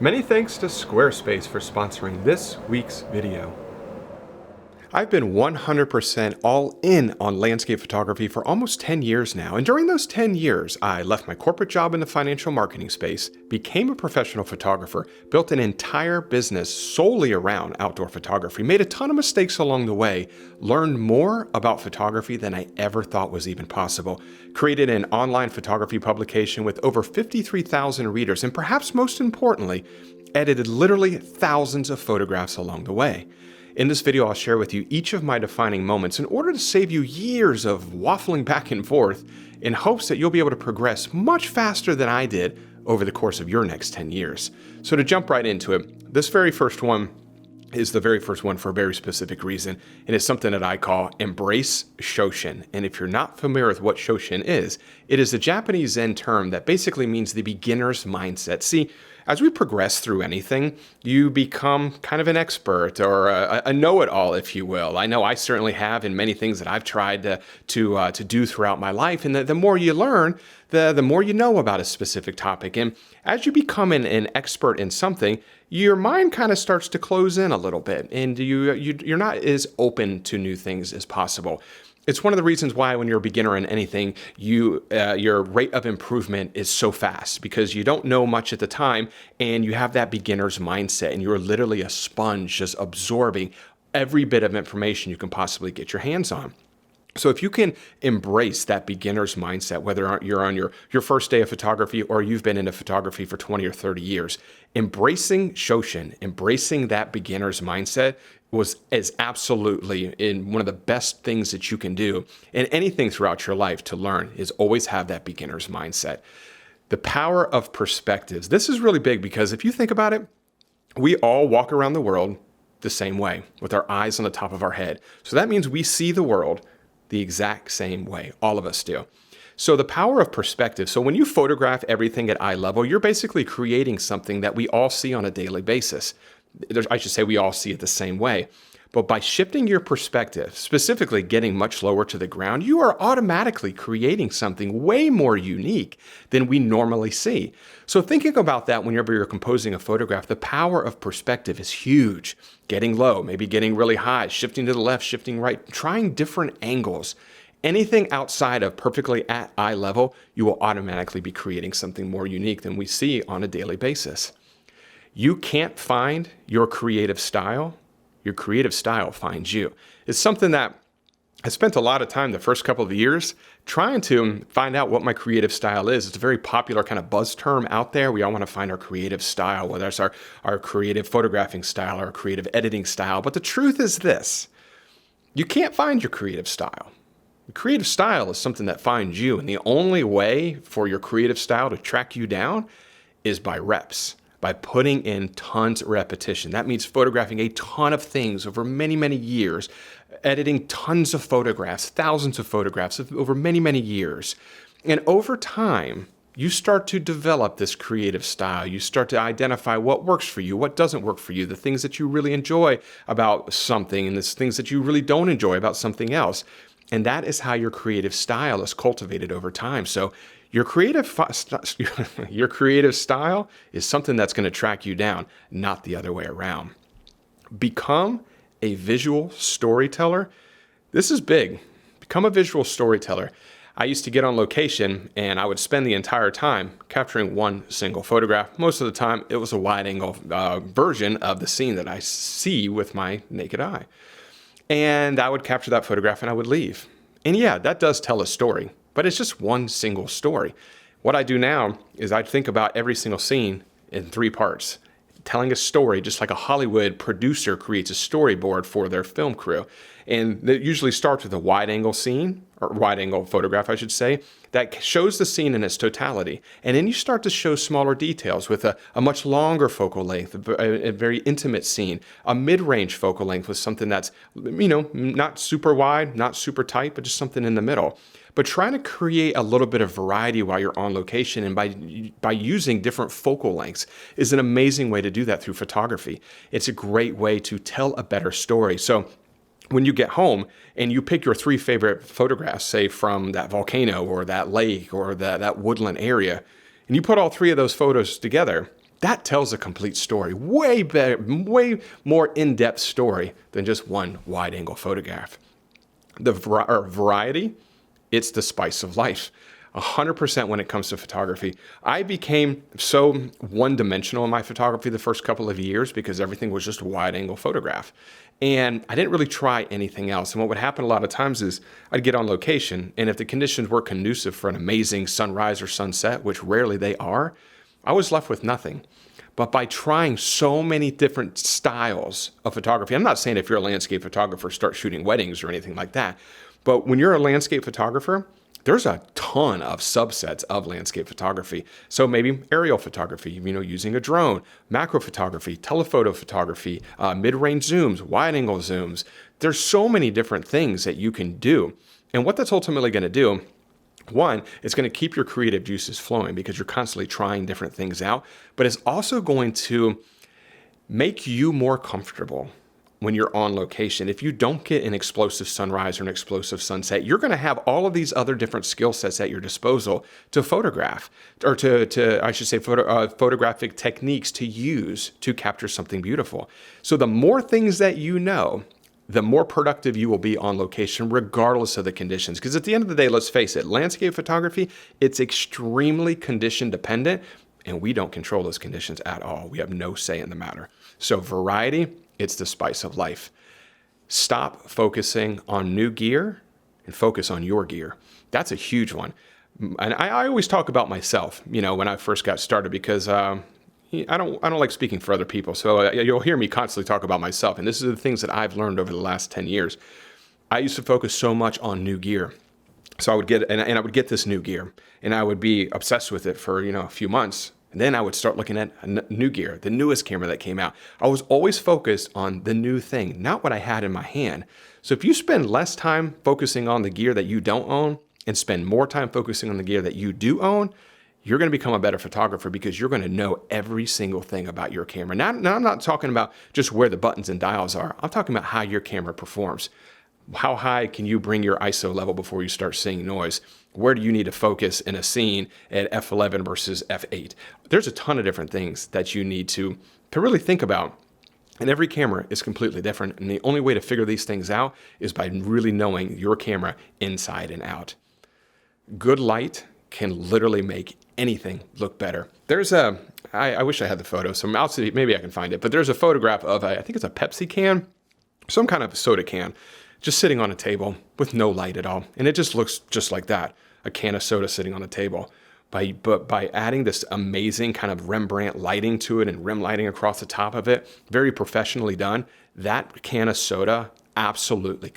Many thanks to Squarespace for sponsoring this week's video. I've been 100% all in on landscape photography for almost 10 years now, and during those 10 years, I left my corporate job in the financial marketing space, became a professional photographer, built an entire business solely around outdoor photography, made a ton of mistakes along the way, learned more about photography than I ever thought was even possible, created an online photography publication with over 53,000 readers, and perhaps most importantly, edited literally thousands of photographs along the way. In this video, I'll share with you each of my defining moments in order to save you years of waffling back and forth in hopes that you'll be able to progress much faster than I did over the course of your next 10 years. So to jump right into it, this very first one is the very first one for a very specific reason, and it's something that I call embrace Shoshin. And if you're not familiar with what Shoshin is, it is a Japanese Zen term that basically means the beginner's mindset. See, as we progress through anything, you become kind of an expert or a know-it-all, if you will. I know I certainly have in many things that I've tried to do throughout my life. And the more you learn, the more you know about a specific topic. And as you become an expert in something, your mind kind of starts to close in a little bit, and you're not as open to new things as possible. It's one of the reasons why when you're a beginner in anything, your rate of improvement is so fast because you don't know much at the time and you have that beginner's mindset and you're literally a sponge just absorbing every bit of information you can possibly get your hands on. So if you can embrace that beginner's mindset, whether you're on your first day of photography or you've been into photography for 20 or 30 years, embracing Shoshin, embracing that beginner's mindset is absolutely in one of the best things that you can do in anything throughout your life to learn is always have that beginner's mindset. The power of perspectives. This is really big because if you think about it, we all walk around the world the same way with our eyes on the top of our head. So that means we see the world the exact same way. All of us do. So the power of perspective. So when you photograph everything at eye level, you're basically creating something that we all see on a daily basis. I should say we all see it the same way. But by shifting your perspective, specifically getting much lower to the ground, you are automatically creating something way more unique than we normally see. So thinking about that whenever you're composing a photograph, the power of perspective is huge. Getting low, maybe getting really high, shifting to the left, shifting right, trying different angles. Anything outside of perfectly at eye level, you will automatically be creating something more unique than we see on a daily basis. You can't find your creative style finds you. It's something that I spent a lot of time the first couple of years trying to find out what my creative style is. It's a very popular kind of buzz term out there. We all want to find our creative style, whether it's our creative photographing style or our creative editing style. But the truth is this, you can't find your creative style. The creative style is something that finds you. And the only way for your creative style to track you down is by reps. By putting in tons of repetition. That means photographing a ton of things over many, many years, editing tons of photographs, thousands of photographs over many, many years. And over time, you start to develop this creative style. You start to identify what works for you, what doesn't work for you, the things that you really enjoy about something and the things that you really don't enjoy about something else. And that is how your creative style is cultivated over time. So your creative style is something that's going to track you down, not the other way around. Become a visual storyteller. This is big. Become a visual storyteller. I used to get on location and I would spend the entire time capturing one single photograph. Most of the time, it was a wide angle version of the scene that I see with my naked eye. And I would capture that photograph and I would leave. And yeah, that does tell a story. But it's just one single story. What I do now is I think about every single scene in three parts, telling a story just like a Hollywood producer creates a storyboard for their film crew. And it usually starts with a wide angle scene, or wide angle photograph, I should say, that shows the scene in its totality. And then you start to show smaller details with a much longer focal length, a very intimate scene, a mid-range focal length with something that's, not super wide, not super tight, but just something in the middle. But trying to create a little bit of variety while you're on location and by using different focal lengths is an amazing way to do that through photography. It's a great way to tell a better story. So when you get home and you pick your three favorite photographs, say from that volcano or that lake or that woodland area, and you put all three of those photos together, That tells a complete story, way better, way more in-depth story than just one wide-angle photograph. The variety, it's the spice of life. 100% when it comes to photography. I became so one-dimensional in my photography the first couple of years because everything was just a wide-angle photograph. And I didn't really try anything else. And what would happen a lot of times is I'd get on location, and if the conditions were conducive for an amazing sunrise or sunset, which rarely they are, I was left with nothing. But by trying so many different styles of photography, I'm not saying if you're a landscape photographer, start shooting weddings or anything like that. But when you're a landscape photographer, there's a ton of subsets of landscape photography. So maybe aerial photography, using a drone, macro photography, telephoto photography, mid-range zooms, wide-angle zooms. There's so many different things that you can do. And what that's ultimately going to do, one, it's going to keep your creative juices flowing because you're constantly trying different things out, but it's also going to make you more comfortable when you're on location. If you don't get an explosive sunrise or an explosive sunset, you're going to have all of these other different skill sets at your disposal to photograph, or photographic techniques to use to capture something beautiful. So the more things that you know, the more productive you will be on location, regardless of the conditions. Because at the end of the day, let's face it, landscape photography, it's extremely condition dependent, and we don't control those conditions at all. We have no say in the matter. So variety, it's the spice of life. Stop focusing on new gear and focus on your gear. That's a huge one. And I always talk about myself, when I first got started, because I don't like speaking for other people. So you'll hear me constantly talk about myself. And this is the things that I've learned over the last 10 years. I used to focus so much on new gear. So I would get, and I would get this new gear, and I would be obsessed with it for, a few months. And then I would start looking at new gear, the newest camera that came out. I was always focused on the new thing, not what I had in my hand. So if you spend less time focusing on the gear that you don't own and spend more time focusing on the gear that you do own, you're going to become a better photographer because you're going to know every single thing about your camera. Now I'm not talking about just where the buttons and dials are. I'm talking about how your camera performs. How high can you bring your ISO level before you start seeing noise? Where do you need to focus in a scene at f11 versus f8? There's a ton of different things that you need to really think about. And every camera is completely different. And the only way to figure these things out is by really knowing your camera inside and out. Good light can literally make anything look better. I wish I had the photo, so I'll see, maybe I can find it, but there's a photograph of, I think it's a Pepsi can, some kind of soda can, just sitting on a table with no light at all. And it just looks just like that, a can of soda sitting on a table. But by adding this amazing kind of Rembrandt lighting to it and rim lighting across the top of it, very professionally done, that can of soda absolutely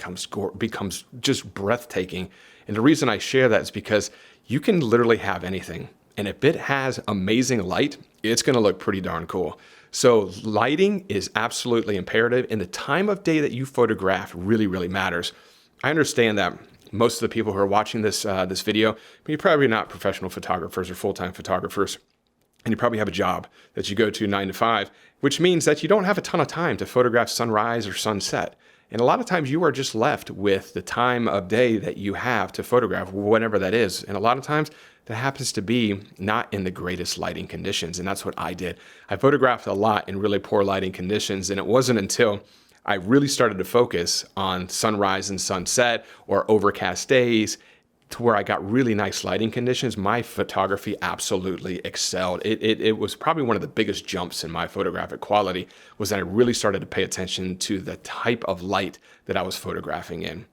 becomes just breathtaking. And the reason I share that is because you can literally have anything. And if it has amazing light, it's going to look pretty darn cool. So lighting is absolutely imperative, and the time of day that you photograph really, really matters. I understand that most of the people who are watching this video, you're probably not professional photographers or full-time photographers, and you probably have a job that you go to 9 to 5, which means that you don't have a ton of time to photograph sunrise or sunset. And a lot of times you are just left with the time of day that you have to photograph, whatever that is. And a lot of times that happens to be not in the greatest lighting conditions. And that's what I did. I photographed a lot in really poor lighting conditions. And it wasn't until I really started to focus on sunrise and sunset or overcast days to where I got really nice lighting conditions, my photography absolutely excelled. It was probably one of the biggest jumps in my photographic quality was that I really started to pay attention to the type of light that I was photographing in.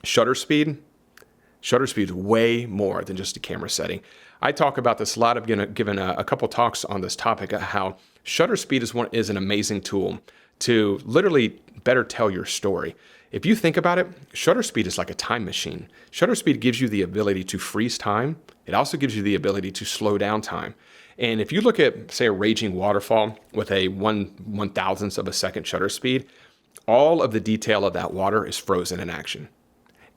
Shutter speed is way more than just a camera setting. I talk about this a lot. I've given a couple talks on this topic, how shutter speed is an amazing tool to literally better tell your story. If you think about it, shutter speed is like a time machine. Shutter speed gives you the ability to freeze time. It also gives you the ability to slow down time. And if you look at, say, a raging waterfall with a 1/1000th of a second shutter speed, all of the detail of that water is frozen in action.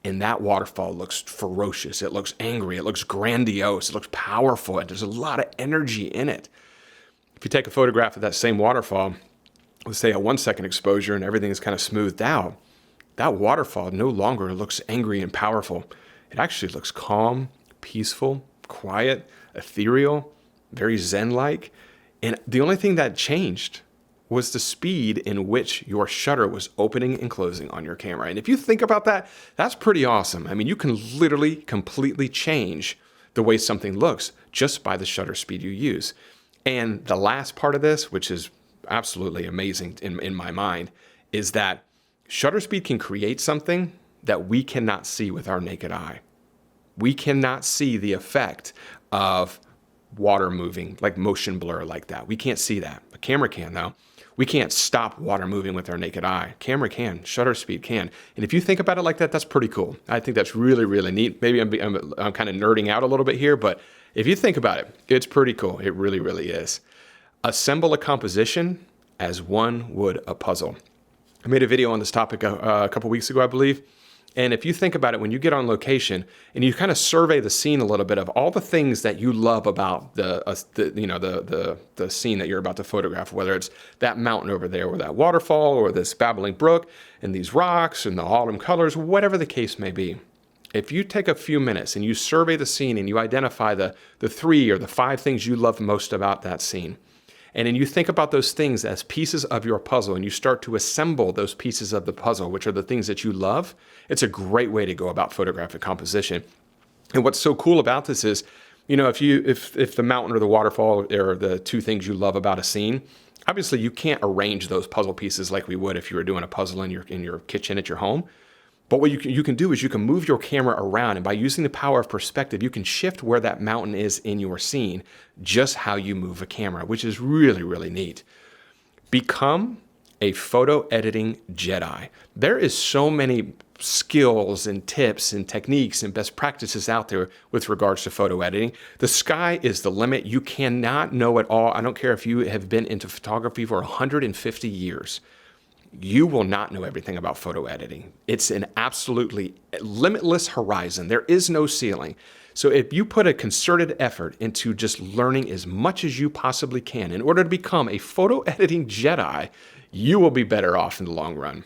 And that waterfall looks ferocious. It looks angry. It looks grandiose. It looks powerful. And there's a lot of energy in it. If you take a photograph of that same waterfall, let's say a 1-second exposure and everything is kind of smoothed out, that waterfall no longer looks angry and powerful. It actually looks calm, peaceful, quiet, ethereal, very zen-like. And the only thing that changed was the speed in which your shutter was opening and closing on your camera. And if you think about that, that's pretty awesome. I mean, you can literally completely change the way something looks just by the shutter speed you use. And the last part of this, which is absolutely amazing in my mind, is that shutter speed can create something that we cannot see with our naked eye. We cannot see the effect of water moving, like motion blur like that. We can't see that. A camera can though. We can't stop water moving with our naked eye. Camera can, shutter speed can. And if you think about it like that, that's pretty cool. I think that's really, really neat. Maybe I'm kind of nerding out a little bit here, but if you think about it, it's pretty cool. It really, really is. Assemble a composition as one would a puzzle. I made a video on this topic a couple weeks ago, I believe. And if you think about it, when you get on location and you kind of survey the scene a little bit of all the things that you love about the scene that you're about to photograph, whether it's that mountain over there or that waterfall or this babbling brook and these rocks and the autumn colors, whatever the case may be. If you take a few minutes and you survey the scene and you identify the 3 or the 5 things you love most about that scene, and then you think about those things as pieces of your puzzle and you start to assemble those pieces of the puzzle, which are the things that you love, it's a great way to go about photographic composition. And what's so cool about this is, if the mountain or the waterfall are the 2 things you love about a scene, obviously you can't arrange those puzzle pieces like we would if you were doing a puzzle in your kitchen at your home. But what you can do is you can move your camera around, and by using the power of perspective, you can shift where that mountain is in your scene, just how you move a camera, which is really, really neat. Become a photo editing Jedi. There is so many skills and tips and techniques and best practices out there with regards to photo editing. The sky is the limit. You cannot know it all. I don't care if you have been into photography for 150 years. You will not know everything about photo editing. It's an absolutely limitless horizon. There is no ceiling. So if you put a concerted effort into just learning as much as you possibly can in order to become a photo editing Jedi, you will be better off in the long run.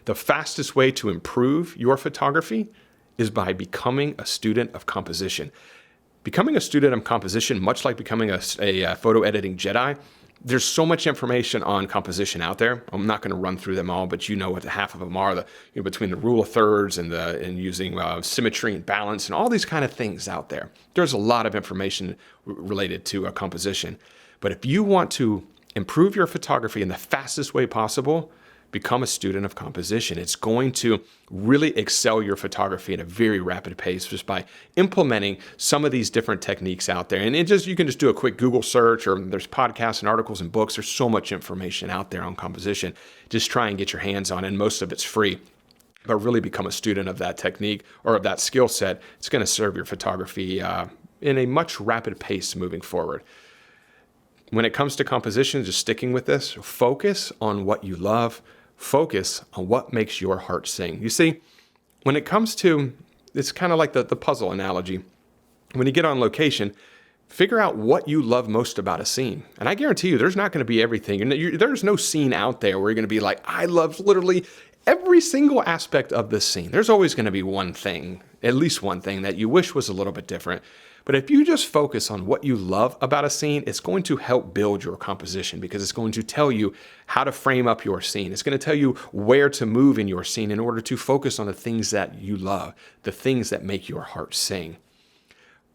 The fastest way to improve your photography is by becoming a student of composition. Becoming a student of composition, much like becoming a photo editing Jedi, there's so much information on composition out there. I'm not going to run through them all, but you know what half of them are, between the rule of thirds and using symmetry and balance and all these kind of things out there. There's a lot of information related to composition. But if you want to improve your photography in the fastest way possible, become a student of composition. It's going to really excel your photography at a very rapid pace just by implementing some of these different techniques out there. And you can just do a quick Google search, or there's podcasts and articles and books. There's so much information out there on composition. Just try and get your hands on it, and most of it's free. But really become a student of that technique or of that skill set. It's going to serve your photography in a much rapid pace moving forward. When it comes to composition, just sticking with this, focus on what you love. Focus on what makes your heart sing. You see, when it comes to, it's kind of like the puzzle analogy. When you get on location, figure out what you love most about a scene. And I guarantee you, there's not going to be everything. There's no scene out there where you're going to be like, I love literally every single aspect of this scene. There's always going to be one thing, at least one thing that you wish was a little bit different. But if you just focus on what you love about a scene, it's going to help build your composition, because it's going to tell you how to frame up your scene. It's going to tell you where to move in your scene in order to focus on the things that you love, the things that make your heart sing.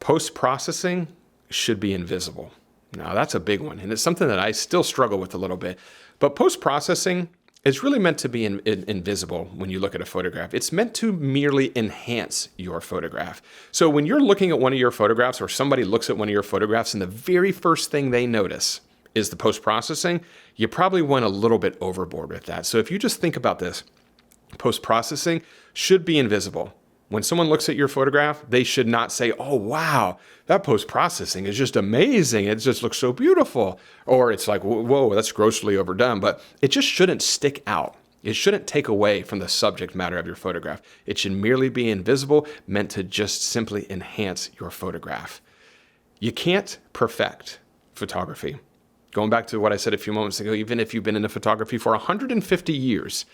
Post-processing should be invisible. Now, that's a big one, and it's something that I still struggle with a little bit. But post-processing is really meant to be invisible when you look at a photograph. It's meant to merely enhance your photograph. So when you're looking at one of your photographs, or somebody looks at one of your photographs and the very first thing they notice is the post-processing, you probably went a little bit overboard with that. So if you just think about this, post-processing should be invisible. When someone looks at your photograph, they should not say, oh, wow, that post-processing is just amazing. It just looks so beautiful. Or it's like, whoa, that's grossly overdone. But it just shouldn't stick out. It shouldn't take away from the subject matter of your photograph. It should merely be invisible, meant to just simply enhance your photograph. You can't perfect photography. Going back to what I said a few moments ago, even if you've been into photography for 150 years,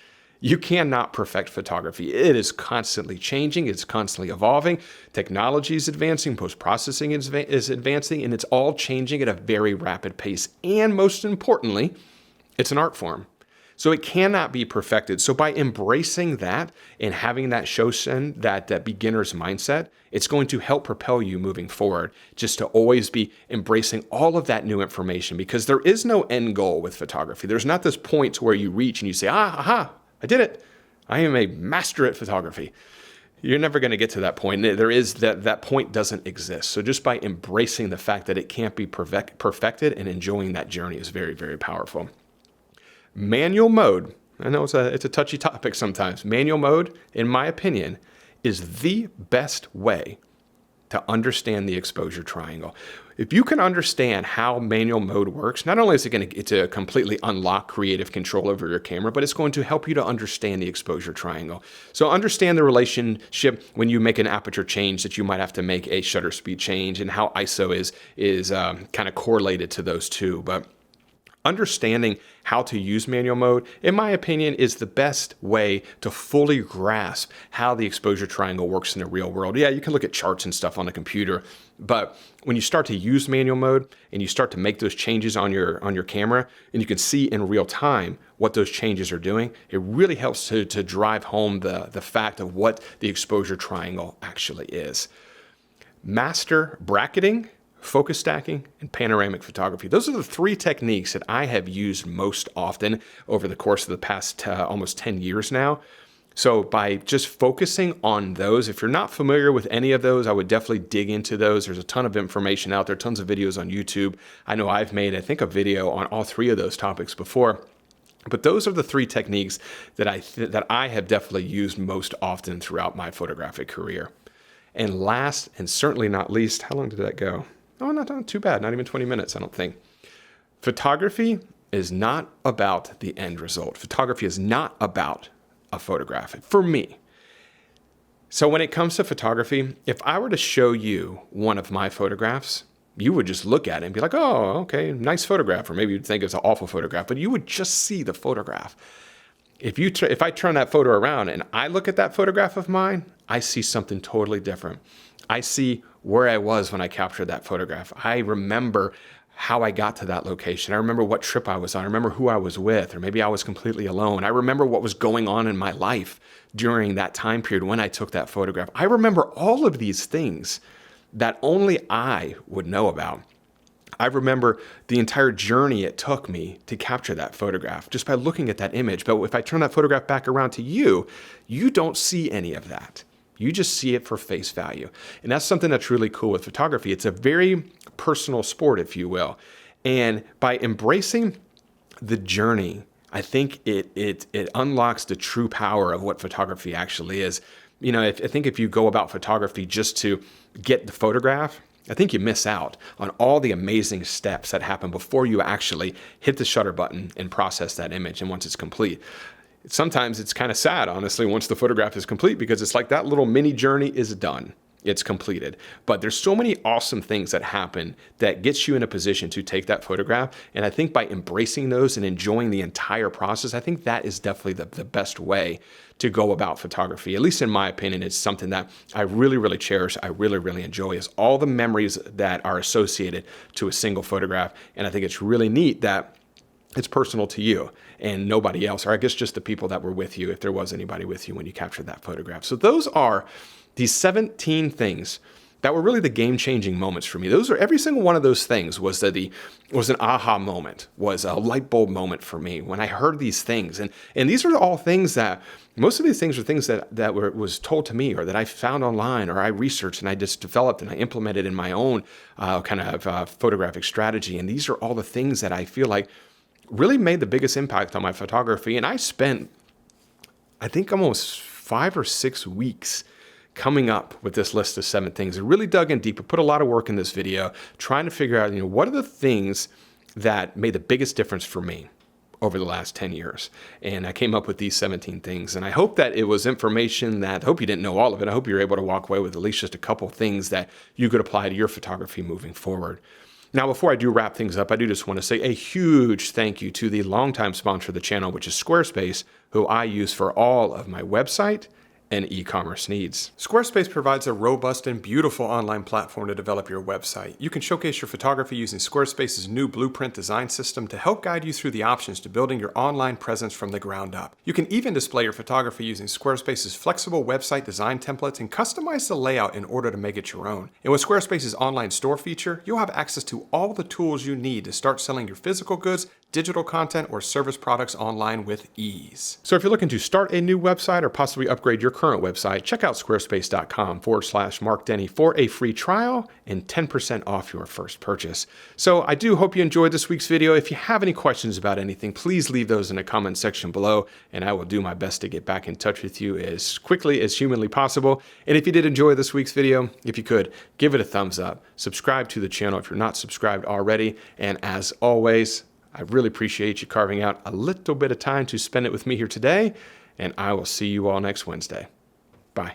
You cannot perfect photography. It is constantly changing. It's constantly evolving. Technology is advancing. Post-processing is advancing, and it's all changing at a very rapid pace. And most importantly, it's an art form. So it cannot be perfected. So by embracing that and having that Shoshin, that beginner's mindset, it's going to help propel you moving forward, just to always be embracing all of that new information, because there is no end goal with photography. There's not this point where you reach and you say, aha, I did it. I am a master at photography. You're never going to get to that point. There is that point doesn't exist. So just by embracing the fact that it can't be perfected and enjoying that journey is very, very powerful. Manual mode, I know it's a touchy topic sometimes. Manual mode, in my opinion, is the best way to understand the exposure triangle. If you can understand how manual mode works, not only is it going to completely unlock creative control over your camera, but it's going to help you to understand the exposure triangle. So understand the relationship when you make an aperture change, that you might have to make a shutter speed change, and how ISO is kind of correlated to those two. But understanding how to use manual mode, in my opinion, is the best way to fully grasp how the exposure triangle works in the real world. Yeah, you can look at charts and stuff on the computer, but when you start to use manual mode and you start to make those changes on your camera, and you can see in real time what those changes are doing, it really helps to drive home the fact of what the exposure triangle actually is. Master bracketing, focus stacking, and panoramic photography. Those are the three techniques that I have used most often over the course of the past almost 10 years now. So by just focusing on those, if you're not familiar with any of those, I would definitely dig into those. There's a ton of information out there, tons of videos on YouTube. I know I've made, I think, a video on all three of those topics before. But those are the three techniques that I have definitely used most often throughout my photographic career. And last, and certainly not least, how long did that go? Oh, not too bad. Not even 20 minutes, I don't think. Photography is not about the end result. Photography is not about a photograph, for me. So when it comes to photography, if I were to show you one of my photographs, you would just look at it and be like, oh, okay, nice photograph. Or maybe you'd think it's an awful photograph, but you would just see the photograph. If I turn that photo around and I look at that photograph of mine, I see something totally different. I see where I was when I captured that photograph. I remember how I got to that location. I remember what trip I was on. I remember who I was with, or maybe I was completely alone. I remember what was going on in my life during that time period when I took that photograph. I remember all of these things that only I would know about. I remember the entire journey it took me to capture that photograph just by looking at that image. But if I turn that photograph back around to you, you don't see any of that. You just see it for face value. And that's something that's really cool with photography. It's a very personal sport, if you will. And by embracing the journey, I think it unlocks the true power of what photography actually is. You know, I think if you go about photography just to get the photograph, I think you miss out on all the amazing steps that happen before you actually hit the shutter button and process that image. And once it's complete, sometimes it's kind of sad, honestly, once the photograph is complete, because it's like that little mini journey is done. It's completed. But there's so many awesome things that happen that gets you in a position to take that photograph. And I think by embracing those and enjoying the entire process, I think that is definitely the best way to go about photography. At least in my opinion, it's something that I really, really cherish. I really, really enjoy, is all the memories that are associated to a single photograph. And I think it's really neat that it's personal to you and nobody else, or I guess just the people that were with you, if there was anybody with you when you captured that photograph. So those are these 17 things that were really the game-changing moments for me. Those are, every single one of those things was an aha moment, was a light bulb moment for me when I heard these things. And these are all things that, most of these things are things that was told to me, or that I found online, or I researched and I just developed and I implemented in my own kind of photographic strategy. And these are all the things that I feel like really made the biggest impact on my photography. And I spent, I think, almost 5 or 6 weeks coming up with this list of 7 things. I really dug in deep. I put a lot of work in this video trying to figure out, what are the things that made the biggest difference for me over the last 10 years. And I came up with these 17 things. And I hope that it was information I hope you didn't know all of it. I hope you're able to walk away with at least just a couple things that you could apply to your photography moving forward. Now, before I do wrap things up, I do just want to say a huge thank you to the longtime sponsor of the channel, which is Squarespace, who I use for all of my website and e-commerce needs. Squarespace provides a robust and beautiful online platform to develop your website. You can showcase your photography using Squarespace's new Blueprint design system to help guide you through the options to building your online presence from the ground up. You can even display your photography using Squarespace's flexible website design templates and customize the layout in order to make it your own. And with Squarespace's online store feature, you'll have access to all the tools you need to start selling your physical goods, digital content, or service products online with ease. So if you're looking to start a new website or possibly upgrade your current website, check out squarespace.com/Mark Denney for a free trial and 10% off your first purchase. So I do hope you enjoyed this week's video. If you have any questions about anything, please leave those in the comment section below, and I will do my best to get back in touch with you as quickly as humanly possible. And if you did enjoy this week's video, if you could, give it a thumbs up, subscribe to the channel if you're not subscribed already, and as always, I really appreciate you carving out a little bit of time to spend it with me here today, and I will see you all next Wednesday. Bye.